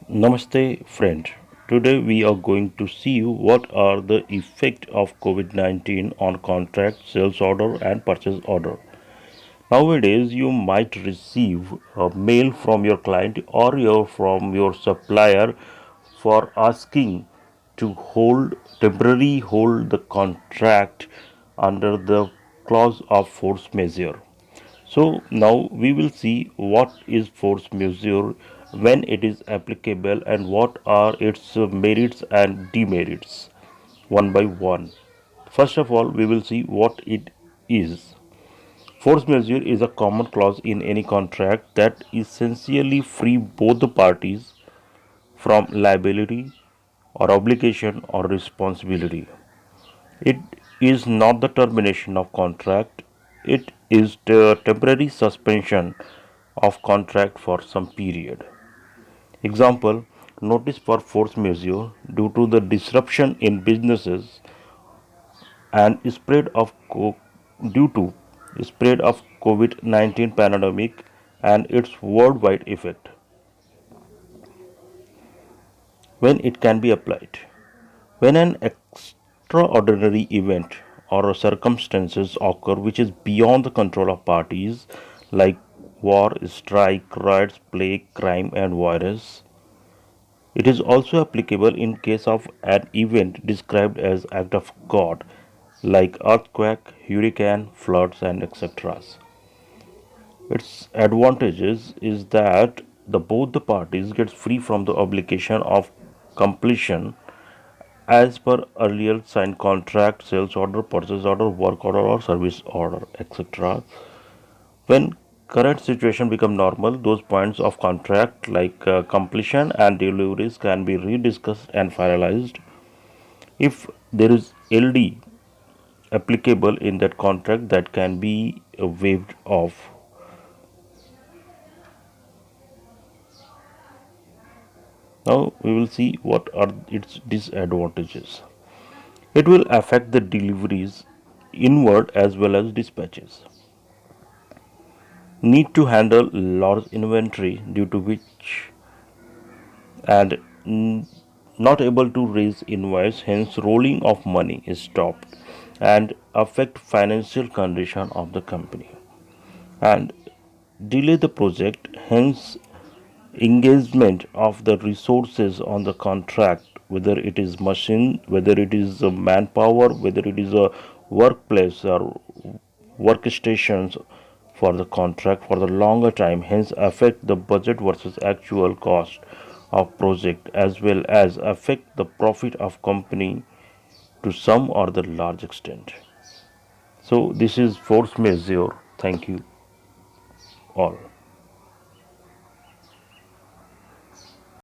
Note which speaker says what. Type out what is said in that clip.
Speaker 1: Namaste friend. Today we are going to see what are the effect of COVID-19 on contract, sales order and purchase order. Nowadays you might receive a mail from your client or from your supplier for asking to temporarily hold the contract under the clause of force majeure. So now we will see what is force majeure, when it is applicable, and what are its merits and demerits one by one. First of all, we will see what it is. Force majeure is a common clause in any contract that essentially free both the parties from liability or obligation or responsibility. It is not the termination of contract, it is the temporary suspension of contract for some period. Example, notice for force majeure due to the disruption in businesses and spread of due to spread of COVID-19 pandemic and its worldwide effect. When it can be applied. When an extraordinary event or circumstances occur which is beyond the control of parties, like war, strike, riots, plague, crime and virus. It is also applicable in case of an event described as act of God, like earthquake, hurricane, floods and etc. Its advantages is that both the parties gets free from the obligation of completion as per earlier signed contract, sales order, purchase order, work order or service order, etc. When current situation become normal, those points of contract like completion and deliveries can be rediscussed and finalized. If there is LD applicable in that contract, that can be waived off. Now we will see what are its disadvantages. It will affect the deliveries inward as well as dispatches. Need to handle large inventory due to which and not able to raise invoice, hence rolling of money is stopped and affect financial condition of the company and delay the project, hence engagement of the resources on the contract, whether it is machine, whether it is a manpower, whether it is a workplace or workstations for the contract for the longer time, hence affect the budget versus actual cost of project as well as affect the profit of company to some or the large extent. So this is force majeure. Thank you all.